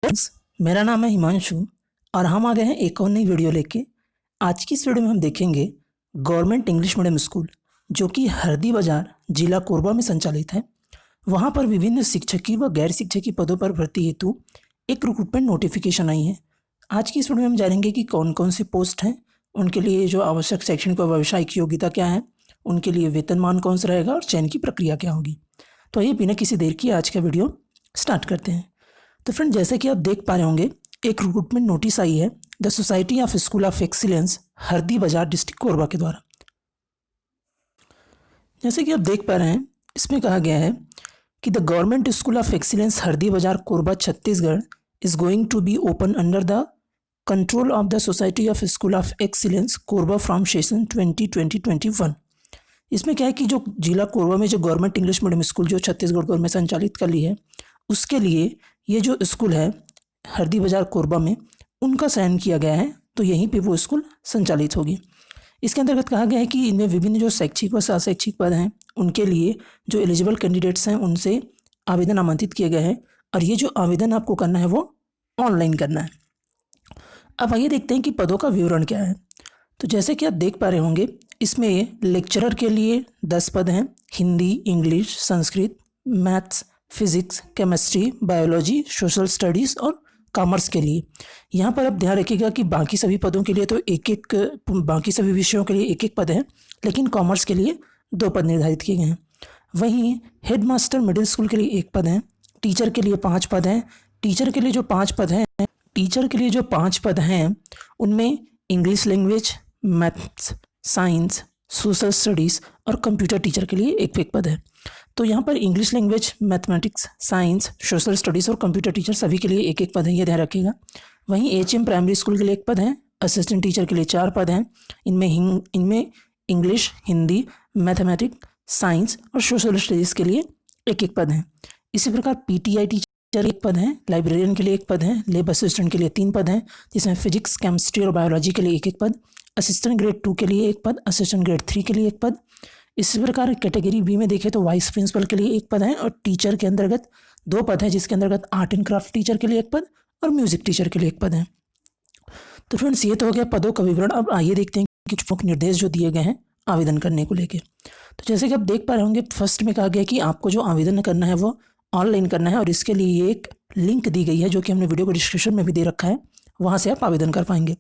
Friends, मेरा नाम है हिमांशु और हम आ गए हैं एक और नई वीडियो लेके। आज की इस वीडियो में हम देखेंगे गवर्नमेंट इंग्लिश मीडियम स्कूल जो कि हरदी बाजार जिला कोरबा में संचालित है। वहाँ पर विभिन्न शिक्षकी व गैर शिक्षकी पदों पर भर्ती हेतु एक रिक्रूटमेंट नोटिफिकेशन आई है। आज की इस वीडियो में हम जानेंगे कि कौन कौन से पोस्ट हैं, उनके लिए जो आवश्यक शैक्षणिक व व्यावसायिक योग्यता क्या है, उनके लिए वेतनमान कौन सा रहेगा और चयन की प्रक्रिया क्या होगी। तो आइए बिना किसी देर की आज का वीडियो स्टार्ट करते हैं। तो फ्रेंड, जैसे कि आप देख पा रहे होंगे, एक रिक्रूटमेंट नोटिस आई है the society of school of excellence Hardi Bazar district Korba के द्वारा। जैसे कि आप देख पा रहे हैं, इसमें कहा गया है कि the government school of excellence Hardi Bazar Korba Chhattisgarh is going to be open under the control of the society of school of excellence Korba from session 2020-21। इसमें क्या है कि जो जिला कोरबा में जो गवर्नमेंट इंग्लिश मीडियम स्कूल जो छत्तीसगढ़ गवर्नमेंट संचालित कर ली है, उसके लिए ये जो स्कूल है हरदी बाजार कोरबा में, उनका चयन किया गया है। तो यहीं पे वो स्कूल संचालित होगी। इसके अंतर्गत कहा गया है कि इनमें विभिन्न जो शैक्षिक व अशैक्षिक पद हैं, उनके लिए जो एलिजिबल कैंडिडेट्स हैं उनसे आवेदन आमंत्रित किए गए हैं और ये जो आवेदन आपको करना है वो ऑनलाइन करना है। अब आइए देखते हैं कि पदों का विवरण क्या है। तो जैसे कि आप देख पा रहे होंगे, इसमें लेक्चरर के लिए 10 पद हैं, Hindi, English, Sanskrit, maths, physics, chemistry, biology, social studies और कॉमर्स के लिए। यहाँ पर आप ध्यान रखिएगा कि बाकी सभी पदों के लिए तो बाकी सभी विषयों के लिए एक एक पद है, लेकिन कॉमर्स के लिए 2 पद निर्धारित किए गए हैं। वहीं हेड मास्टर मिडिल स्कूल के लिए 1 पद है, टीचर के लिए 5 पद हैं। टीचर के लिए जो 5 पद हैं उनमें English language, maths, science, social studies और कंप्यूटर टीचर के लिए एक पद है। तो यहाँ पर English language, mathematics, science, social studies और कंप्यूटर टीचर सभी के लिए एक एक पद है, ये ध्यान रखिएगा। वहीं एचएम प्राइमरी स्कूल के लिए 1 पद है, असिस्टेंट टीचर के लिए 4 पद हैं। इनमें इंग्लिश, हिंदी, मैथमेटिक्स, साइंस और सोशल स्टडीज़ के लिए एक एक पद हैं। इसी प्रकार पीटीआई टीचर 1 पद है, लाइब्रेरियन के लिए 1 पद है, लैब असिस्टेंट के लिए 3 पद हैं, जिसमें फिजिक्स, केमिस्ट्री और बायोलॉजी के लिए एक एक पद, असिस्टेंट ग्रेड 2 के लिए 1 पद, असिस्टेंट ग्रेड 3 के लिए 1 पद। इसी प्रकार कैटेगरी बी में देखें तो वाइस प्रिंसिपल के लिए 1 पद है और टीचर के अंतर्गत 2 पद है, जिसके अंतर्गत आर्ट एंड क्राफ्ट टीचर के लिए 1 पद और म्यूजिक टीचर के लिए 1 पद है। तो फ्रेंड्स, ये तो हो गया पदों का विवरण। अब आइए देखते हैं कि कुछ मुख्य निर्देश जो दिए गए हैं आवेदन करने को लेके। तो जैसे कि आप देख पा रहे होंगे, फर्स्ट में कहा गया कि आपको जो आवेदन करना है वो ऑनलाइन करना है और इसके लिए एक लिंक दी गई है जो कि हमने वीडियो को डिस्क्रिप्शन में भी दे रखा है, वहाँ से आप आवेदन कर पाएंगे।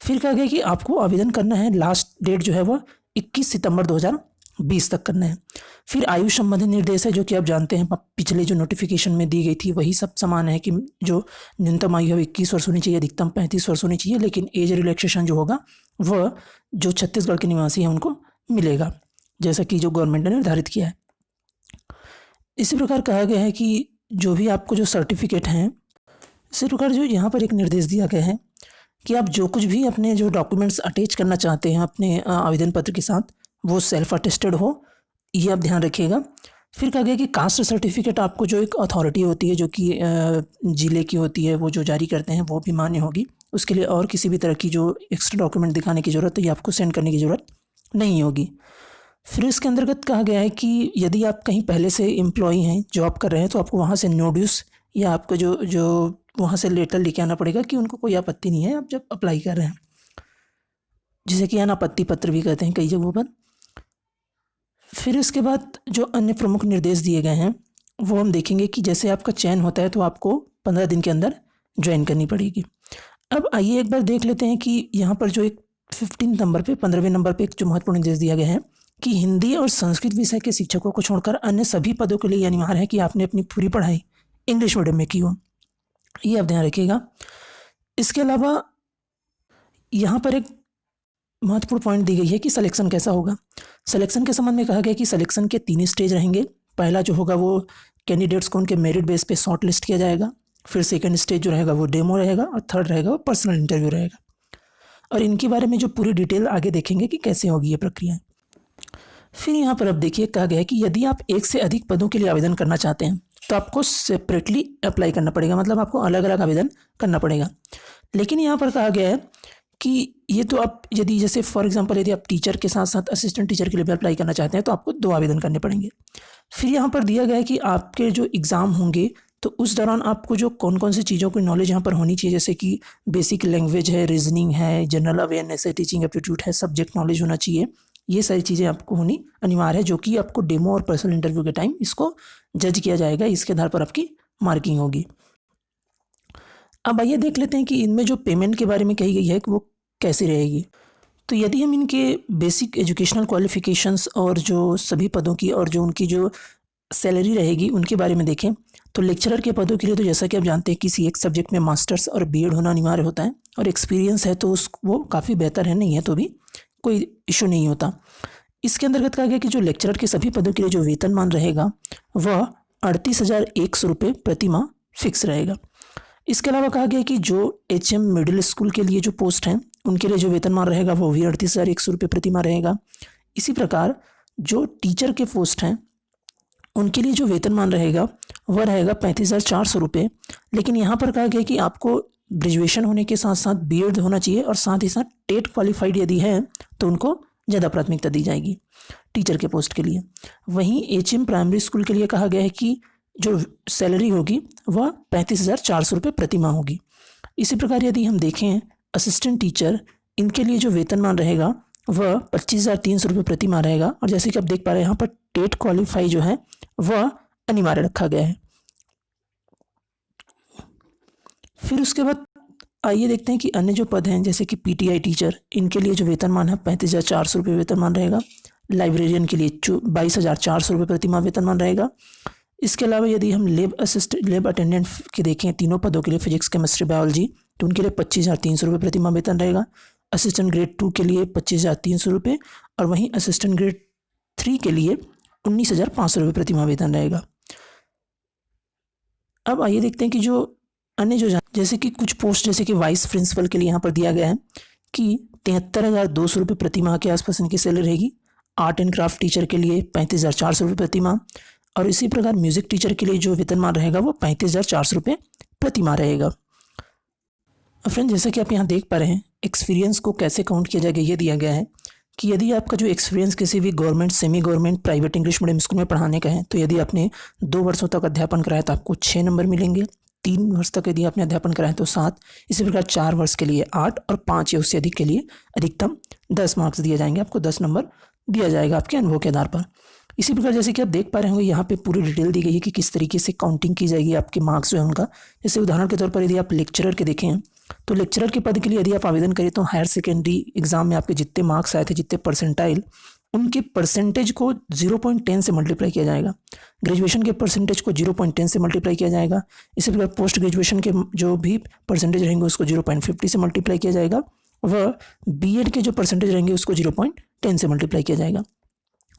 फिर कहा गया कि आपको आवेदन करना है, लास्ट डेट जो है वो 21 सितंबर 2020 तक करना है। फिर आयु संबंधी निर्देश है जो कि आप जानते हैं पिछले जो नोटिफिकेशन में दी गई थी वही सब समान है कि जो न्यूनतम आयु है 21 वर्ष होनी चाहिए, अधिकतम 35 वर्ष होनी चाहिए, लेकिन एज रिलैक्सेशन जो होगा वह जो छत्तीसगढ़ के निवासी हैं उनको मिलेगा, जैसा कि जो गवर्नमेंट ने निर्धारित किया है। इसी प्रकार कहा गया है कि जो भी आपको जो सर्टिफिकेट हैं, इसी प्रकार जो यहाँ पर एक निर्देश दिया गया है कि आप जो कुछ भी अपने जो डॉक्यूमेंट्स अटैच करना चाहते हैं अपने आवेदन पत्र के साथ, वो सेल्फ अटेस्टेड हो, ये आप ध्यान रखिएगा। फिर कहा गया कि कास्ट सर्टिफिकेट आपको जो एक अथॉरिटी होती है जो कि ज़िले की होती है, वो जो जारी करते हैं वो भी मान्य होगी। उसके लिए और किसी भी तरह की जो एक्स्ट्रा डॉक्यूमेंट दिखाने की ज़रूरत है, ये आपको सेंड करने की ज़रूरत नहीं होगी। फिर इसके अंतर्गत कहा गया है कि यदि आप कहीं पहले से एम्प्लॉई हैं, जॉब कर रहे हैं, तो आपको वहाँ से नोड्यूस या आपको जो वहाँ से लेटर लेके आना पड़ेगा कि उनको कोई आपत्ति नहीं है आप जब अप्लाई कर रहे हैं, जिसे कि अनापत्ति पत्र भी कहते हैं कई जगहों पर। फिर इसके बाद जो अन्य प्रमुख निर्देश दिए गए हैं वो हम देखेंगे कि जैसे आपका चयन होता है तो आपको 15 दिन के अंदर ज्वाइन करनी पड़ेगी। अब आइए एक बार देख लेते हैं कि यहाँ पर जो एक 15वें नंबर पे एक जो महत्वपूर्ण निर्देश दिया गया है कि हिंदी और संस्कृत विषय के शिक्षकों को छोड़कर अन्य सभी पदों के लिए अनिवार्य है कि आपने अपनी पूरी पढ़ाई इंग्लिश मीडियम में की हो, ये आप ध्यान रखिएगा। इसके अलावा यहाँ पर एक महत्वपूर्ण पॉइंट दी गई है कि सिलेक्शन कैसा होगा। सिलेक्शन के संबंध में कहा गया कि सिलेक्शन के 3 स्टेज रहेंगे। पहला जो होगा वो कैंडिडेट्स को उनके मेरिट बेस पे शॉर्ट लिस्ट किया जाएगा। फिर सेकंड स्टेज जो रहेगा वो डेमो रहेगा और थर्ड रहेगा वो पर्सनल इंटरव्यू रहेगा। और इनके बारे में जो पूरी डिटेल आगे देखेंगे कि कैसे होगी ये प्रक्रिया। फिर यहाँ पर अब देखिए, कहा गया है कि यदि आप 1 से अधिक पदों के लिए आवेदन करना चाहते हैं तो आपको सेपरेटली अप्लाई करना पड़ेगा, मतलब आपको अलग अलग आवेदन करना पड़ेगा। लेकिन यहाँ पर कहा गया है कि ये तो आप यदि जैसे फॉर एग्जांपल यदि आप टीचर के साथ साथ असिस्टेंट टीचर के लिए भी अप्लाई करना चाहते हैं तो आपको 2 आवेदन करने पड़ेंगे। फिर यहाँ पर दिया गया है कि आपके जो एग्ज़ाम होंगे तो उस दौरान आपको जो कौन कौन सी चीज़ों की नॉलेज यहाँ पर होनी चाहिए, जैसे कि बेसिक लैंग्वेज है, रीजनिंग है, जनरल अवेयरनेस है, टीचिंग एप्टीट्यूड है, सब्जेक्ट नॉलेज होना चाहिए। ये सारी चीज़ें आपको होनी अनिवार्य है, जो कि आपको डेमो और पर्सनल इंटरव्यू के टाइम इसको जज किया जाएगा, इसके आधार पर आपकी मार्किंग होगी। अब आइए देख लेते हैं कि इनमें जो पेमेंट के बारे में कही गई है कि वो कैसी रहेगी। तो यदि हम इनके बेसिक एजुकेशनल क्वालिफिकेशंस और जो सभी पदों की और जो उनकी जो सैलरी रहेगी उनके बारे में देखें, तो लेक्चरर के पदों के लिए तो जैसा कि आप जानते हैं किसी एक सब्जेक्ट में मास्टर्स और बीएड होना अनिवार्य होता है, और एक्सपीरियंस है तो वो काफ़ी बेहतर है, नहीं है तो भी कोई इशू नहीं होता। इसके अंतर्गत कहा गया कि जो लेक्चरर के सभी पदों के लिए जो वेतनमान रहेगा वह 38,100 रुपये प्रति माह फिक्स रहेगा। इसके अलावा कहा गया कि जो HM मिडिल स्कूल के लिए जो पोस्ट हैं उनके लिए जो वेतनमान रहेगा वो भी 38,100 रुपये प्रति माह रहेगा। इसी प्रकार जो टीचर के पोस्ट हैं उनके लिए जो वेतनमान रहेगा वह रहेगा 35,400 रुपये। लेकिन यहाँ पर कहा गया कि आपको ग्रेजुएशन होने के साथ साथ बीएड होना चाहिए, और साथ ही साथ टेट क्वालिफाइड यदि है तो उनको ज़्यादा प्राथमिकता दी जाएगी टीचर के पोस्ट के लिए। वहीं HM प्राइमरी स्कूल के लिए कहा गया है कि जो सैलरी होगी वह 35,400 रुपये प्रति माह होगी। इसी प्रकार यदि हम देखें असिस्टेंट टीचर, इनके लिए जो वेतनमान रहेगा वह 25,300 रुपये प्रति माह रहेगा, और जैसे कि आप देख पा रहे हैं यहाँ पर टेट क्वालिफाई जो है वह अनिवार्य रखा गया है। फिर उसके बाद आइए देखते हैं कि अन्य जो पद हैं जैसे कि PTI टीचर, इनके लिए जो वेतनमान है 35,400 रुपये वेतनमान रहेगा। लाइब्रेरियन के लिए 22,400 रुपये प्रति माह वेतनमान रहेगा। इसके अलावा यदि हम लैब अटेंडेंट के देखें तीनों पदों के लिए, फिजिक्स, केमिस्ट्री, बायोलॉजी, तो उनके लिए 25,300 रुपये प्रति माह वेतन रहेगा। असिस्टेंट ग्रेड 2 के लिए 25,300 रुपये, और वहीं असिस्टेंट ग्रेड 3 के लिए 19,500 रुपये प्रति माह वेतन रहेगा। अब आइए देखते हैं कि जो अन्य जो जैसे कि कुछ पोस्ट जैसे कि वाइस प्रिंसिपल के लिए यहाँ पर दिया गया है कि 73,200 रुपये प्रति माह के आसपास इनकी सैलरी रहेगी। आर्ट एंड क्राफ्ट टीचर के लिए 35,400 रुपये प्रति माह, और इसी प्रकार म्यूजिक टीचर के लिए जो वेतनमान रहेगा वो 35,400 रुपये प्रति माह रहेगा। फ्रेंड, जैसा कि आप यहाँ देख पा रहे हैं एक्सपीरियंस को कैसे काउंट किया जाएगा ये दिया गया है कि यदि आपका जो एक्सपीरियंस किसी भी government, semi government, private English medium school में पढ़ाने का है, तो यदि आपने 2 वर्षों तक अध्यापन कराया तो आपको 6 नंबर मिलेंगे। 3 वर्ष तक यदि आपने अध्यापन कराया तो 7, इसी प्रकार 4 वर्ष के लिए 8, और 5 या उससे अधिक के लिए अधिकतम 10 मार्क्स दिए जाएंगे, आपको 10 नंबर दिया जाएगा आपके अनुभव के आधार पर। इसी प्रकार जैसे कि आप देख पा रहे होंगे यहाँ पे पूरी डिटेल दी गई है कि किस तरीके से काउंटिंग की जाएगी आपके मार्क्स जो है उनका। जैसे उदाहरण के तौर पर यदि आप लेक्चरर के देखें तो लेक्चरर के पद के लिए यदि आप आवेदन करें तो हायर सेकेंडरी एग्जाम में आपके जितने मार्क्स आए थे, जितने परसेंटाइल, उनके परसेंटेज को 0.10 से मल्टीप्लाई किया जाएगा। ग्रेजुएशन के परसेंटेज को 0.10 से मल्टीप्लाई किया जाएगा। इसी प्रकार पोस्ट ग्रेजुएशन के जो भी परसेंटेज रहेंगे उसको 0.50 से मल्टीप्लाई किया जाएगा। वह बीएड के जो परसेंटेज रहेंगे उसको 0.10 से मल्टीप्लाई किया जाएगा।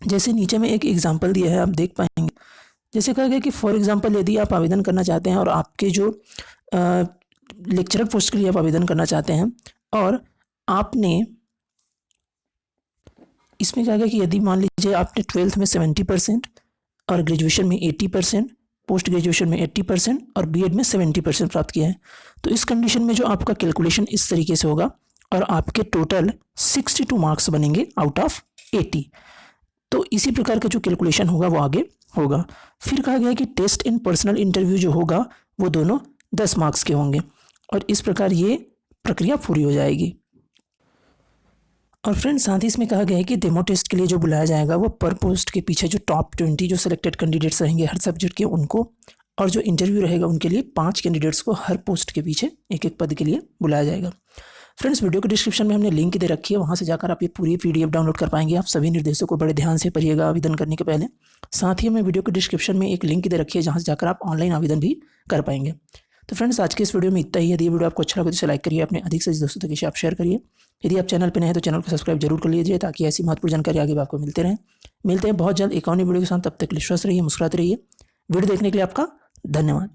जैसे नीचे में एक एग्जाम्पल दिया है, आप देख पाएंगे। जैसे कहा गया कि फॉर एग्जाम्पल यदि आप आवेदन करना चाहते हैं और आपके जो लेक्चरर पोस्ट के लिए आप आवेदन करना चाहते हैं, और आपने इसमें कहा गया कि यदि मान लीजिए आपने 12th में 70% और ग्रेजुएशन में 80%, पोस्ट ग्रेजुएशन में 80% और बीएड में 70% प्राप्त किया है, तो इस कंडीशन में जो आपका कैलकुलेशन इस तरीके से होगा और आपके टोटल 62 मार्क्स बनेंगे आउट ऑफ 80। तो इसी प्रकार का जो कैलकुलेशन होगा वो आगे होगा। फिर कहा गया कि टेस्ट एंड पर्सनल इंटरव्यू जो होगा वो दोनों 10 मार्क्स के होंगे, और इस प्रकार ये प्रक्रिया पूरी हो जाएगी। और फ्रेंड्स, साथ ही इसमें कहा गया है कि डेमो टेस्ट के लिए जो बुलाया जाएगा वो पर पोस्ट के पीछे जो टॉप 20 जो सिलेक्टेड कैंडिडेट्स रहेंगे हर सब्जेक्ट के उनको, और जो इंटरव्यू रहेगा उनके लिए 5 कैंडिडेट्स को हर पोस्ट के पीछे एक एक पद के लिए बुलाया जाएगा। फ्रेंड्स, वीडियो के डिस्क्रिप्शन में हमने लिंक दे रखी है, वहाँ से जाकर आप ये पूरी PDF डाउनलोड कर पाएंगे। आप सभी निर्देशों को बड़े ध्यान से पढ़िएगा आवेदन करने के पहले। साथ ही हमें वीडियो के डिस्क्रिप्शन में एक लिंक दे रखी है जहाँ से जाकर आप ऑनलाइन आवेदन भी कर पाएंगे। तो फ्रेंड्स, आज के इस वीडियो में इतना ही। यदि ये वीडियो आपको अच्छा लगे तो इसे लाइक करिए, अपने अधिक से अधिक दोस्तों तक इसे आप शेयर करिए। यदि आप चैनल पर नए हैं तो चैनल को सब्सक्राइब जरूर कर लीजिए ताकि ऐसी महत्वपूर्ण जानकारी आगे भी आपको मिलते रहें। मिलते हैं बहुत जल्द एक और नई वीडियो के साथ, तब तक के लिए स्वस्थ रहिए, मुस्कुराते रहिए। वीडियो देखने के लिए आपका धन्यवाद।